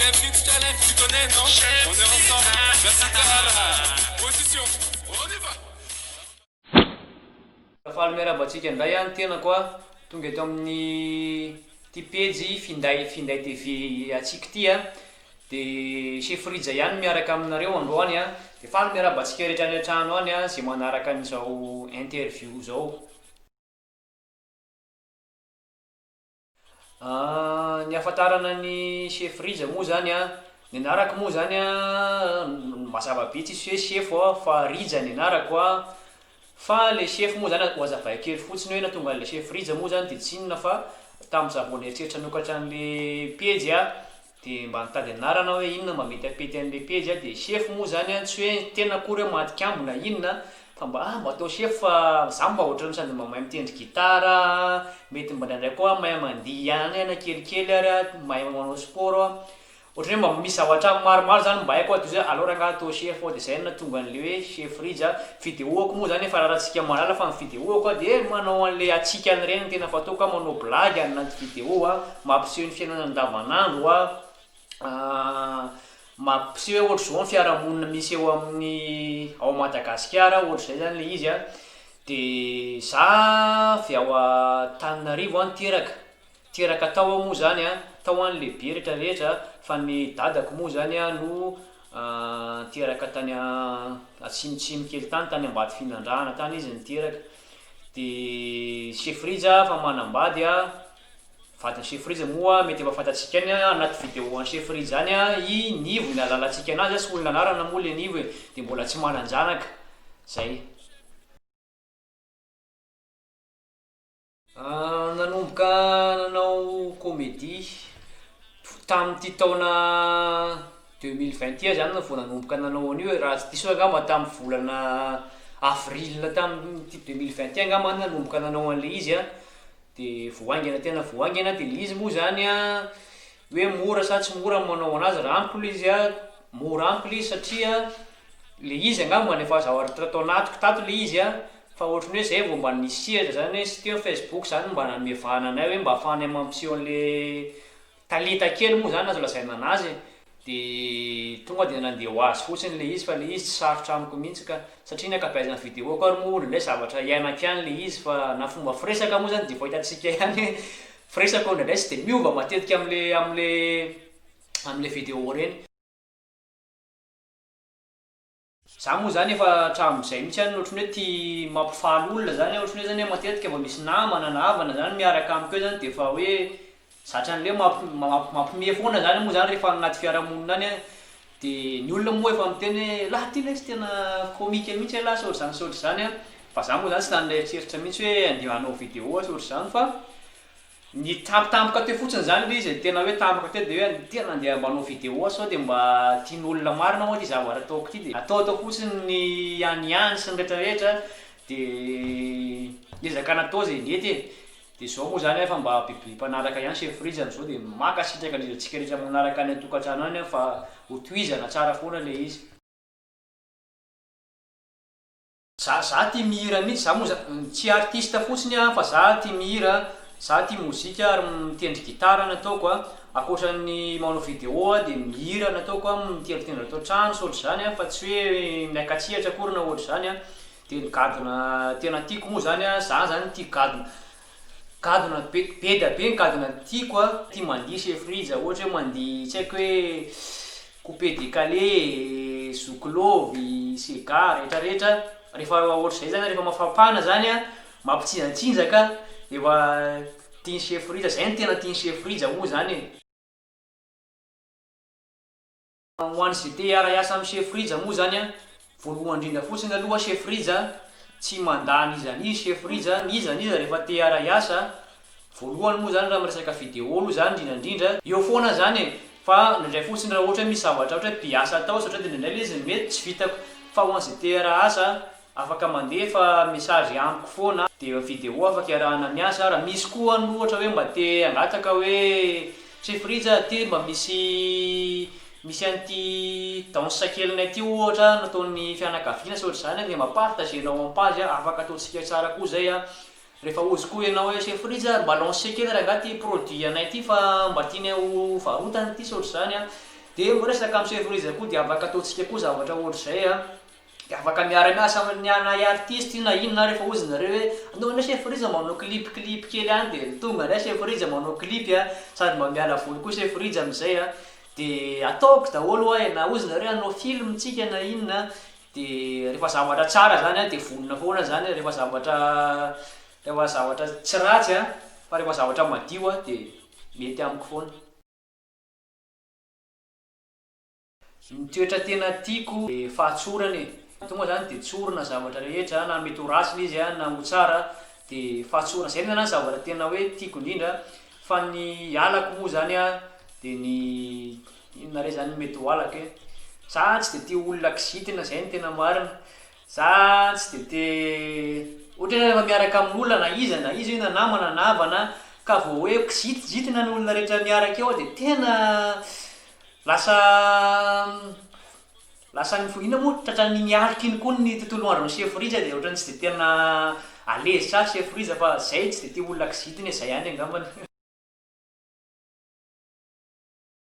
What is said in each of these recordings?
Bienvenue to Challenge, tu connais, non? On est ensemble. Merci Clara. Position. On y va. Faly miarabantsika indray ihany tena koa tonga eto amin'ny ty pejy finday TV atsika ty a dia chef Rija ihany miaraka aminareo androany a dia faly miarabantsika rehetra any an-trano any a zay manaraka an'izao interview zao. Ny ahafantarana ny chef Rija moa zany a ny anarako moa zany a mazava be tsisy hoe chef fa Rija ny anarako a. Fa le chef moa zany ho azavaiko kely fotsiny hoe nahatonga le chef Rija moa zany dia tsy inona fa tamin'izaho vao nieritreritra nokatra an'le pejy a dia mba nitady anarana hoe inona mba mety apety an'le pejy a dia chef moa zany a tsy hoe tena akory hoe madikambo na inona fa mba atao chef fa zaho mba ohatrany sady mba mahay mitendry gitara mety mba ndraindray koa mahay mandihy ihany ana kelikely ary a mahay manao sport a ohatran'ny hoe mba misy zavatra maromaro zany mba haiko toy zay alors angaha atao chef dia zay nahatonga an'le hoe chef Rija. Videoako moa zany efa rahantsika malala fa ny videoako a dia manao an'le atsika an'ireny tena fataoko a manao blague anaty video a mampiseho ny fiainana andavanandro a mampiseho hoe ohatry zao ny fiarahamonina misy eo amin'ny ao Madagasikara ohatr'izay zany le izy a dia za avy ao Antananarivo a teraka tao moa zany a tao an'lehibe rehetrarehetra fa ny dadako moa zany a no teraka tany atsimotsimo kely tany ambady finandrahana tany izy niteraka. Dia chef Rija fa manambady a vadiny chef Rija moa mety efa fantatsika any anaty vidéo any chef Rija zany a i Nivo ny alalantsika anazy sy olona anarana moa le Nivo dia mbola tsy manan-janaka zay. Nanomboka nanao comédie tamin'ity taona 2021 zany vao nanomboka nanao an'io raha tsy diso angamba tamin'ny volana avril tamin'ity 2021 angamba nanomboka nanao an'le izy a dia voaingana tena voaingana. Dia le izy moa zany a hoe mora sa tsy mora manao anazy raha amiko le izy a mora amiko le izy satria le izy angamba efa zavatra tao anatiko tato le izy a fa ohatrany hoe zay vao mba nisihatra zany hoe sy teo Facebook zany mba namevahana anay hoe mba ahafahany mampiseho an'le talenta kely moa zany azo lazaina anazy dia tonga dia nandeha ho azy fotsiny le izy fa le izy tsy sarotra amiko mihitsy ka satria ny akapaizana vidéo ko ary moa ndraindray zavatra iainako ihany le izy fa na fomba firesaka moa zany dia vao hitantsika ihany firesaka ndraindray tsy dia miova matetika am'le vidéo reny. Za moa zany efa hatramin'izay mihitsy any ohatrany hoe tia mampifaly olona zany ohatrany hoe zany hoe matetika mba misy namana na havana zany miaraka amiko eo zany dia efa hoe zatra an'le mampime foana zany moa zany rehefa anaty fiarahamonina any a dia ny olona moa efa miteny hoe laha ty le sy tena comique mihitsy laha saotra zany a fa za moa zany tsy tany eritreritra mihitsy hoe andeha hanao vidéo saotra zany fa ny tampotampoka teo fotsiny zany le izy tena hoe tampoka teo dia hoe tena andeha manao vidéo sao dia mba tian'olona marina moa ty zavatra ataoko ty dia atao fotsiny ny any sy ny rehetrarehetra dia ezaka natao zay nety e. Dia zao moa zany efa mba biby mpanaraka ihany chef Rija zao dia makasitraka antsika rehetra manaraka any an-tokantrano any fa ho tohizana tsara foana le izy. Za tia mihira mihitsy za moa tsy artiste fotsiny a fa za tia mihira za tia mozika ary mitendry gitara nataoko a akoatran'ny manao vidéo a dia mihira nataoko a mitendritendry atao trano saotra zany a fa tsy hoe miakatsihatra akory na ohatry zany a. Dia ny gadona tena tiako moa zany a za zany tia gadona be da be ny gadona tiako a tia mandihy chef Rija ohatra hoe mandihy tsy haiko hoe coupé décalé zokilovy sega rehetrarehetra rehefa ohatr'izay zany rehefa mafampana zany a mampitsinjatsinjaka efa tiany chef Rija zay ny tena tiany chef Rija moa zany e. Ho an'ny zay te hiara-iasa amin'ny chef Rija moa zany a voalohany indrindra fotsiny aloha chef Rija tsy mandany izanizy chef Rija izaniza rehefa te hiara-iasa voalohany moa zany raha miresaka vidéo aloha zany indrindrandrindra eo foana zany e fa ndraindray fotsiny raha ohatra hoe misy zavatra ohatra hoe mpiasa atao satria dia ndraindray izy mety tsy vitako fa ho an'izay te hiara-asa afaka mandefa message amiko foana dia vidéo afaka iarahana miasa raha misy koa ny ohatra hoe mba te hangataka hoe chef Rija ty mba misy an'ity danse kelinay ty ohatra nataon'ny fianakaviana sy ohatra zany dia mapartagenao ampazy afaka ataontsika tsara koa zay a rehefa ozy koa ianao hoe chef Rija mba lance kely raha angaty produit anay ty fa mba tiany ho varotany ty saotra zany a dia resaka amin'ny chef friza koa dia afaka ataontsika koa zavatra ohatr'izay a dia afaka miara-miasa amin'ny artiste na inona rehefa ozy nareo hoe andao ndray chef friza manao clip kely any dia tonga ndray chef friza manao clip a sady mba miala voly koa chef friza amin'izay a dia ataoko daholo hoe na ozy nareo hanao filmtsika na inona dia rehefa zavatra tsara zany a dia vonona foana zany rehefa zavatra tsy ratsy a fa rehefa zavatra madio a dia mety amiko foana. Ny toetra tena tiako dia fahatsorana e tonga zany dia tsorona zavatra rehetra na mety ho ratsy izy a na ho tsara dia fahatsorana zay zany zavatra tena hoe tiako indrindra fa ny alako moa zany a dia ny inona re zany mety ho alako e za tsy dia tia olona kizitina zay ny tena marina za tsy dia tia ohatra hoe rehefa miaraka amin'olona na izy na namana na havana ka vao hoe kizitizitina ny olona rehetra miaraka eo dia tena lasa ina moa tratran'ny miarika iny koa ny tontolo andron'ny chef friza dia ohatrany tsy dia tena alezy tsara chef friza fa zay tsy dia tia olona kizitina zay ihany angambany.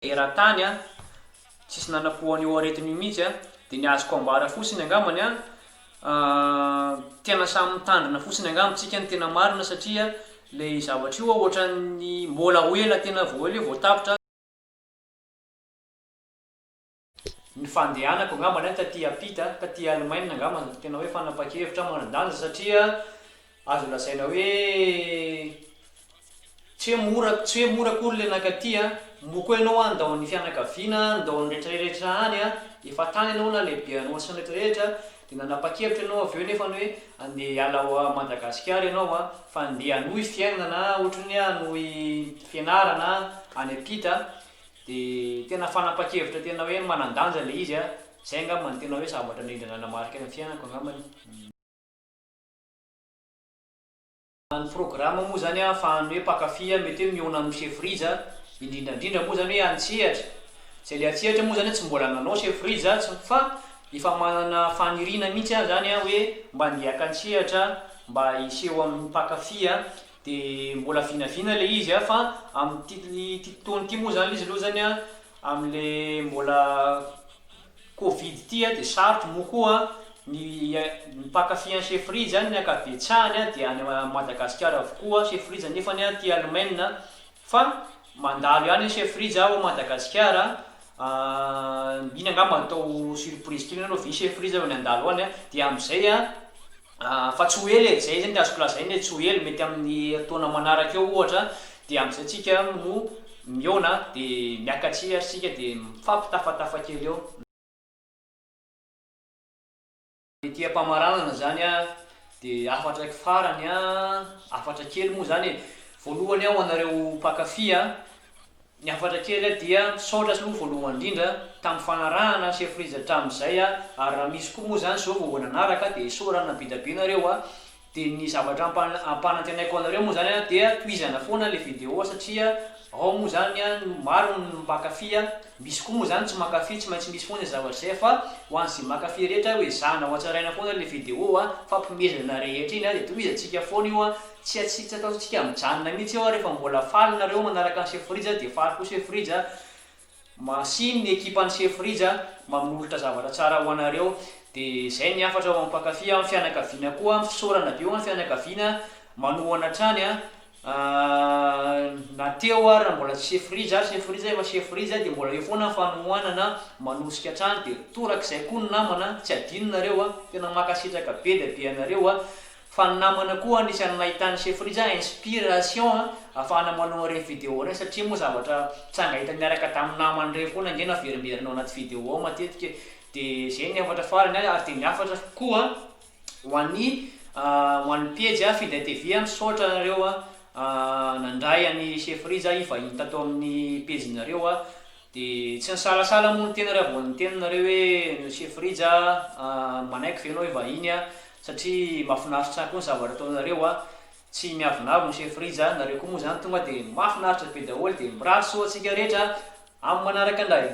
Eran-tany a tsisy nanapohany eo aretiny mihitsy a dia ny azoko ambara fotsiny angambany a tena samy mitandrina fotsiny angambantsika ny tena marina satria le zavatra io ohatran'ny mbola ho ela tena vao tapitra. Ny fandehanako angambany taty apita taty Allemagne angambany tena hoe fanapa-kevitra manan-danja satria azo lazaina hoe tsy hoe mora koa le nakaty a moko ianao andao ny fianakaviana andao ny rehetrarehetra any a efa tany ianao na lehibe anao sy rehetrarehetra dia nanapa-kevitra ianao avy eo nefa hoe andeha hiala ao Madagasikara ianao a fa andeha hanohy fiainana na ohatrany hoe hanohy fianarana any apita dia tena fanapa-kevitra tena hoe manan-danja le izy a zay angambany tena hoe zavatra indrindra nanamarika ny fiainako angambany. Ny programme moa zany a ahafahany hoe mpakafy mety hoe mihaona amin'ny chef friza indrindrandrindra moa zany hoe antsehatra zay le antsehatra moa zany tsy mbola nanao chef friza fa efa manana fanirina mihitsy zany a hoe mba handiaka antsehatra mba hiseho amin'ny mpakafy a dia mbola vinavina le izy a fa amin'ny fotoana ity moa zany izy aloha zany a amin'le mbola covid ity a dia sarotro moa koa ny mpakafy any chef friza ny akabetsahany a dia any Madagasikara avokoa chef friza nefany a ty Allemagne fa mandalo ihany chef friza ao Madagasikara iny angamba atao surprise kely anao vi chef friza ny andalo any a dia amin'izay a fa tsy ho ely e zay zany dia azoko lazaina hoe tsy ho ely mety amin'ny taona manaraka eo ohatra dia amin'izay tsika no mihaona dia miakatsehatra tsika dia mifampitafatafa kely eo. Ity ampamaranana zany a dia afatra farany a afatra kely moa zany e voalohany ao anareo mpakafy a ny afatra kely a dia misaotra sy aloha voalohany indrindra tamin'ny fanarahana chef friza hatramin'izay a ary raha misy koa moa zany zao vao nanaraka dia isaorana bidabe nareo a dia ny zavatra ampanantenaiko anareo moa zany a dia tohizana foana le vidéo satria ao moa zany a maro ny mpakafy a misy koa moa zany tsy makafy tsy maintsy misy foana zavatra zay fa ho an'izay makafy rehetra hoe zana ho atsaraina foana le vidéo a fampimezana rehetra iny a dia tohizantsika foana io a tsy ataontsika mijanona mihitsy eo rehefa mbola faly nareo manaraka ny chef friza dia faly koa chef friza masiny ny ekipan'ny chef friza manolotra zavatra tsara ho anareo dia zay ny afatra ao amin'ny mpakafy amin'ny fianakaviana koa fisaorana be eo amin'ny fianakaviana manohana trany a na teo raha mbola tsy chef friza efa chef friza dia mbola eo foana fanohanana manosika trany dia torak'izay koa ny namana tsy adino nareo a tena makasitraka be dia be anareo a fa ny namana koa anisany nahitany chef friza inspiration ahafahana manao ireny vidéo ireny satria moa zavatra tsy angahita miaraka tamin'ny namany ireny foana nge naverimberanao anaty vidéo ao matetika dia zay ny afatra farany ary dia ny afatra koa ho an'ny pejy Fiday TV misaotra nareo a nandray any chef friza ivahiny tato amin'ny pejinareo a dia tsy nisalasala moa ny tenareo vao ny tenanareo hoe chef friza manaiky venao ivahiny a satria mahafinaritra koa ny zavatra ataonareo a tsy miavonavo ny chef friza nareo koa moa zany tonga dia mahafinaritra be daholo dia mirary soa antsika rehetra amin'ny manaraka indray.